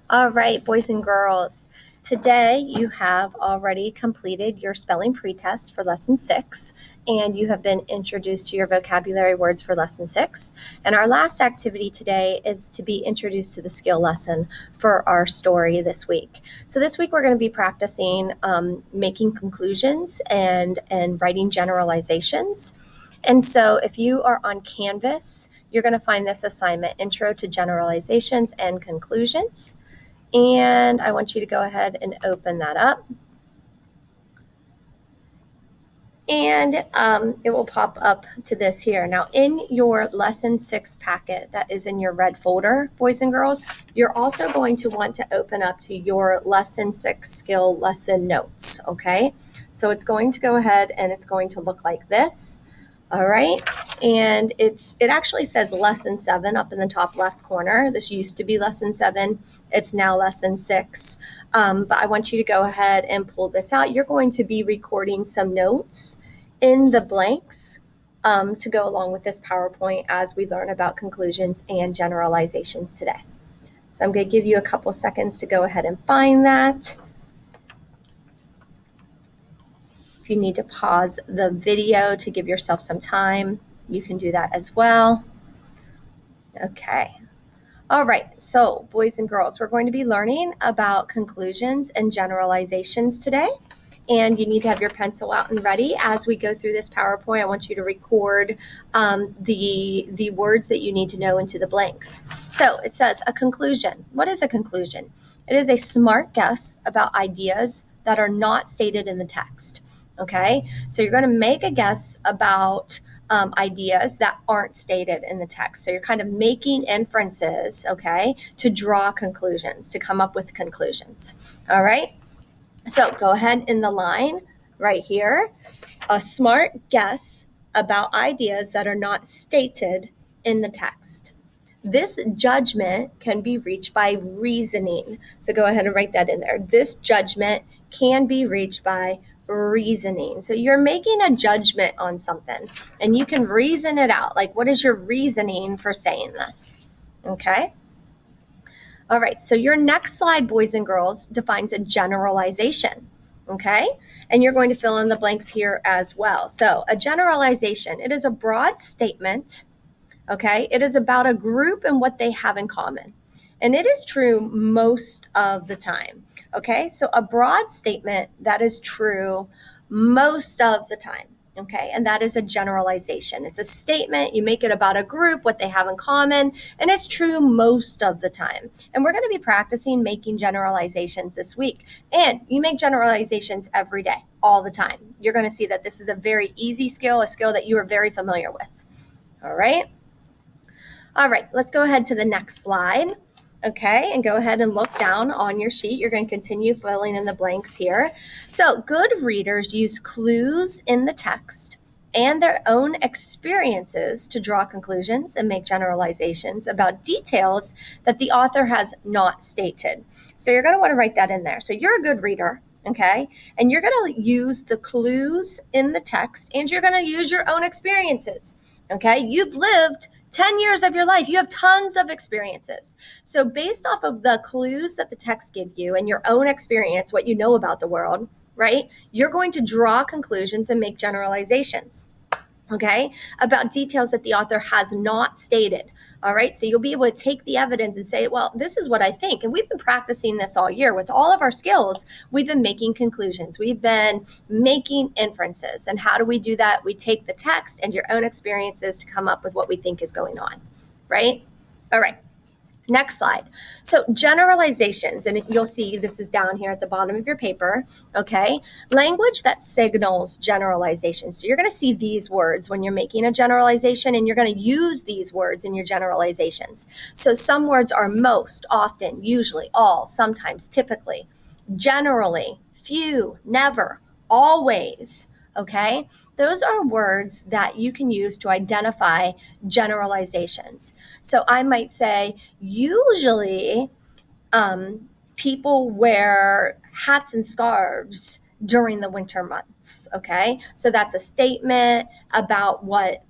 All right, boys and girls, today you have already completed your spelling pretest for lesson 6, and you have been introduced to your vocabulary words for lesson 6. And our last activity today is to be introduced to the skill lesson for our story this week. So this week we're going to be practicing making conclusions and writing generalizations. And so if you are on Canvas, you're going to find this assignment, Intro to Generalizations and Conclusions. And I want you to go ahead and open that up. And it will pop up to this here. Now, in your lesson 6 packet that is in your red folder, boys and girls, you're also going to want to open up to your lesson 6 skill lesson notes, okay? So it's going to go ahead and it's going to look like this. All right, and it actually says lesson 7 up in the top left corner. This used to be lesson 7. It's now lesson 6. But I want you to go ahead and pull this out. You're going to be recording some notes in the blanks to go along with this PowerPoint as we learn about conclusions and generalizations today. So I'm going to give you a couple seconds to go ahead and find that. If you need to pause the video to give yourself some time, you can do that as well. Okay. All right. So, boys and girls, we're going to be learning about conclusions and generalizations today. And you need to have your pencil out and ready as we go through this PowerPoint. I want you to record the words that you need to know into the blanks. So it says a conclusion. What is a conclusion? It is a smart guess about ideas that are not stated in the text. Okay, so you're going to make a guess about ideas that aren't stated in the text. So you're kind of making inferences, okay, to draw conclusions, to come up with conclusions. All right, so go ahead in the line right here. A smart guess about ideas that are not stated in the text. This judgment can be reached by reasoning. So go ahead and write that in there. This judgment can be reached by reasoning. So you're making a judgment on something and you can reason it out. Like, what is your reasoning for saying this? Okay. All right. So your next slide, boys and girls, defines a generalization. Okay. And you're going to fill in the blanks here as well. So a generalization, it is a broad statement. Okay. It is about a group and what they have in common. And it is true most of the time. Okay, so a broad statement that is true most of the time. Okay, and that is a generalization. It's a statement, you make it about a group, what they have in common, and it's true most of the time. And we're going to be practicing making generalizations this week. And you make generalizations every day, all the time. You're going to see that this is a very easy skill, a skill that you are very familiar with. All right. All right, let's go ahead to the next slide. Okay, and go ahead and look down on your sheet. You're going to continue filling in the blanks here. So good readers use clues in the text and their own experiences to draw conclusions and make generalizations about details that the author has not stated. So you're going to want to write that in there. So you're a good reader, okay? And you're going to use the clues in the text and you're going to use your own experiences, okay? You've lived 10 years of your life. You have tons of experiences. So based off of the clues that the text gives you and your own experience, what you know about the world, right? You're going to draw conclusions and make generalizations, okay, about details that the author has not stated. All right, so you'll be able to take the evidence and say, well, this is what I think. And we've been practicing this all year with all of our skills. We've been making conclusions. We've been making inferences. And how do we do that? We take the text and your own experiences to come up with what we think is going on, right? All right. Next slide. So generalizations, and you'll see this is down here at the bottom of your paper, okay? Language that signals generalizations. So you're going to see these words when you're making a generalization, and you're going to use these words in your generalizations. So some words are most, often, usually, all, sometimes, typically, generally, few, never, always. Okay, those are words that you can use to identify generalizations. So I might say, usually people wear hats and scarves during the winter months. Okay, so that's a statement about what,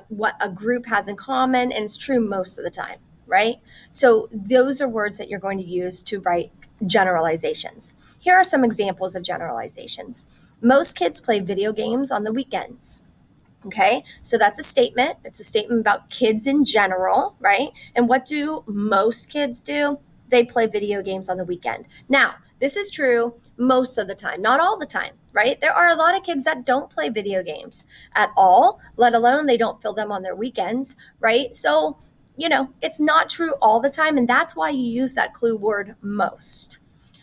what a group has in common, and it's true most of the time. right? So those are words that you're going to use to write generalizations. Here are some examples of generalizations. Most kids play video games on the weekends. Okay, so that's a statement. It's a statement about kids in general, right? And what do most kids do? They play video games on the weekend. Now, this is true most of the time, not all the time, right? There are a lot of kids that don't play video games at all, let alone they don't fill them on their weekends, right? So, it's not true all the time. And that's why you use that clue word most.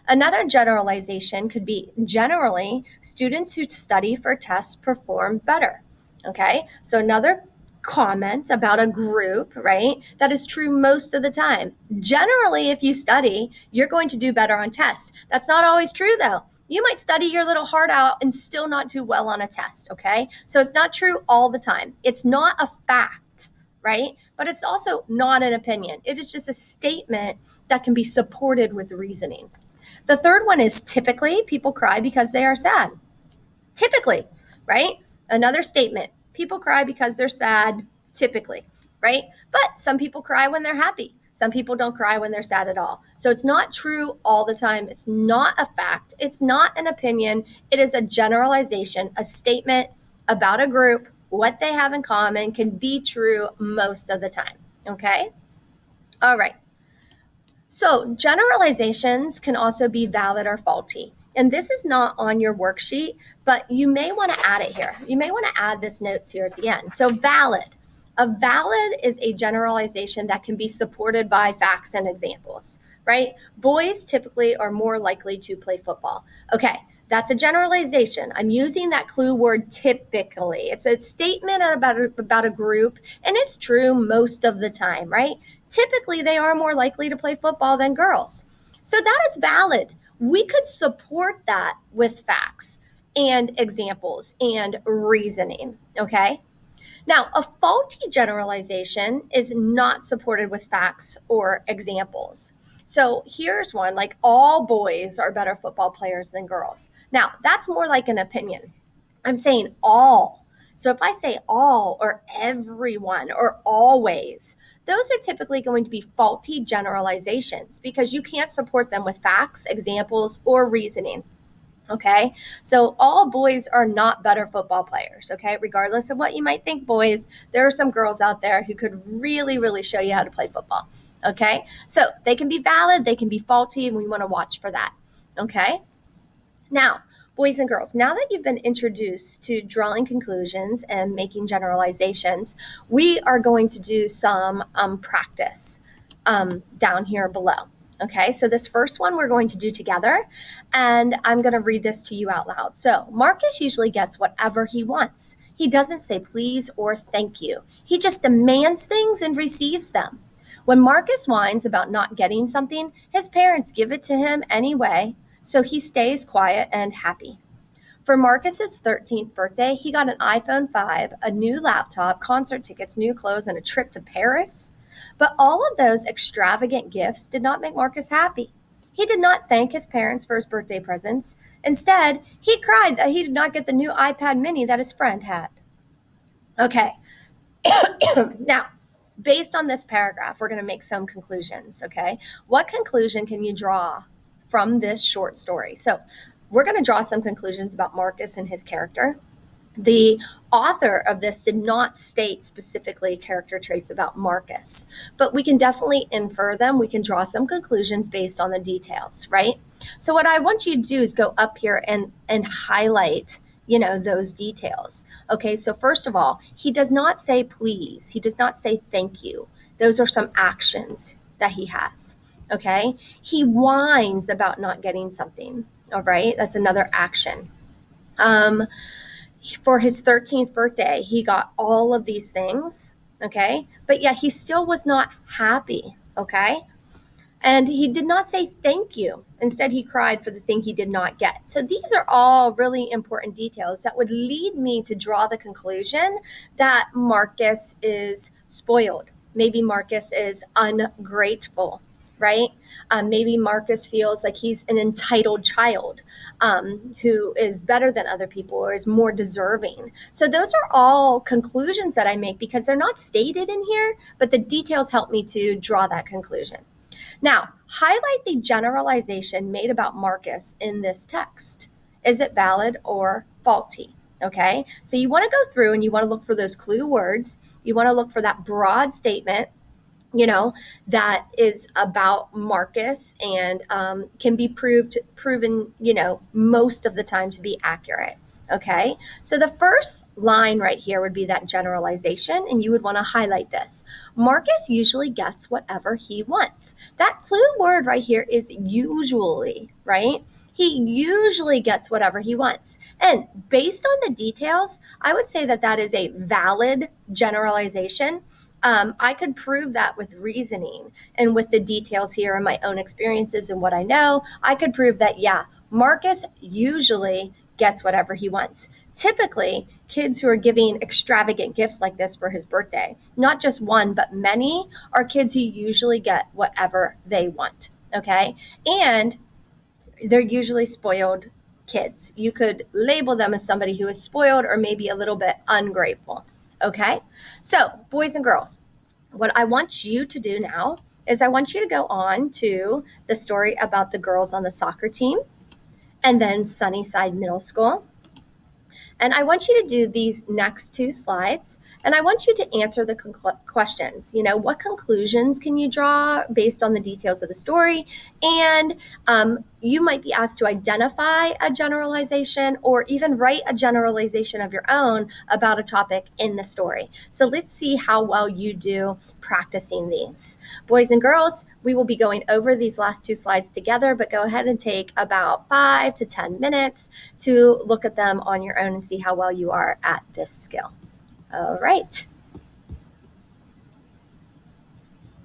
Another generalization could be generally, students who study for tests perform better. Okay, so another comment about a group, right? That is true most of the time. Generally, if you study, you're going to do better on tests. That's not always true, though. You might study your little heart out and still not do well on a test, okay? So it's not true all the time. It's not a fact, right? But it's also not an opinion. It is just a statement that can be supported with reasoning. The third one is typically people cry because they are sad. Typically, right? Another statement, people cry because they're sad, typically, right? But some people cry when they're happy. Some people don't cry when they're sad at all. So it's not true all the time. It's not a fact. It's not an opinion. It is a generalization, a statement about a group. What they have in common can be true most of the time, okay? All right. So generalizations can also be valid or faulty. And this is not on your worksheet, but you may want to add it here. You may want to add this notes here at the end. So valid. A valid is a generalization that can be supported by facts and examples, right? Boys typically are more likely to play football. Okay, that's a generalization. I'm using that clue word typically. It's a statement about a group, and it's true most of the time, right? Typically, they are more likely to play football than girls. So that is valid. We could support that with facts and examples and reasoning, okay? Now, a faulty generalization is not supported with facts or examples. So here's one, like all boys are better football players than girls. Now, that's more like an opinion. I'm saying all. So if I say all or everyone or always, those are typically going to be faulty generalizations because you can't support them with facts, examples, or reasoning. Okay, so all boys are not better football players. Okay, regardless of what you might think, boys, there are some girls out there who could really, really show you how to play football. Okay, so they can be valid, they can be faulty, and we want to watch for that. Okay, now, boys and girls, now that you've been introduced to drawing conclusions and making generalizations, we are going to do some practice down here below. Okay, so this first one we're going to do together, and I'm going to read this to you out loud. So Marcus usually gets whatever he wants. He doesn't say please or thank you. He just demands things and receives them. When Marcus whines about not getting something, his parents give it to him anyway, so he stays quiet and happy. For Marcus's 13th birthday, he got an iPhone 5, a new laptop, concert tickets, new clothes, and a trip to Paris. But all of those extravagant gifts did not make Marcus happy. He did not thank his parents for his birthday presents. Instead, he cried that he did not get the new iPad mini that his friend had. Okay, now, based on this paragraph, we're going to make some conclusions, okay? What conclusion can you draw from this short story? So we're going to draw some conclusions about Marcus and his character. The author of this did not state specifically character traits about Marcus, but we can definitely infer them. We can draw some conclusions based on the details, right? So what I want you to do is go up here and highlight, those details. Okay, so first of all, he does not say please. He does not say thank you. Those are some actions that he has. Okay, he whines about not getting something. All right, that's another action. For his 13th birthday, he got all of these things, okay? But yet he still was not happy, okay? And he did not say thank you. Instead, he cried for the thing he did not get. So these are all really important details that would lead me to draw the conclusion that Marcus is spoiled. Maybe Marcus is ungrateful. right? Maybe Marcus feels like he's an entitled child who is better than other people or is more deserving. So those are all conclusions that I make because they're not stated in here, but the details help me to draw that conclusion. Now, highlight the generalization made about Marcus in this text. Is it valid or faulty? Okay, so you want to go through and you want to look for those clue words. You want to look for that broad statement, that is about Marcus and can be proven, most of the time to be accurate. Okay, so the first line right here would be that generalization, and you would want to highlight this. Marcus usually gets whatever he wants. That clue word right here is usually, right? He usually gets whatever he wants. And based on the details, I would say that that is a valid generalization. I could prove that with reasoning and with the details here and my own experiences and what I know. I could prove that, yeah, Marcus usually gets whatever he wants. Typically, kids who are giving extravagant gifts like this for his birthday, not just one, but many, are kids who usually get whatever they want. Okay. And they're usually spoiled kids. You could label them as somebody who is spoiled or maybe a little bit ungrateful. Okay. So, boys and girls, what I want you to do now is I want you to go on to the story about the girls on the soccer team and then Sunnyside Middle School. And I want you to do these next two slides, and I want you to answer the questions. What conclusions can you draw based on the details of the story? And you might be asked to identify a generalization or even write a generalization of your own about a topic in the story. So let's see how well you do practicing these. Boys and girls, we will be going over these last two slides together, but go ahead and take about 5 to 10 minutes to look at them on your own and see how well you are at this skill. All right.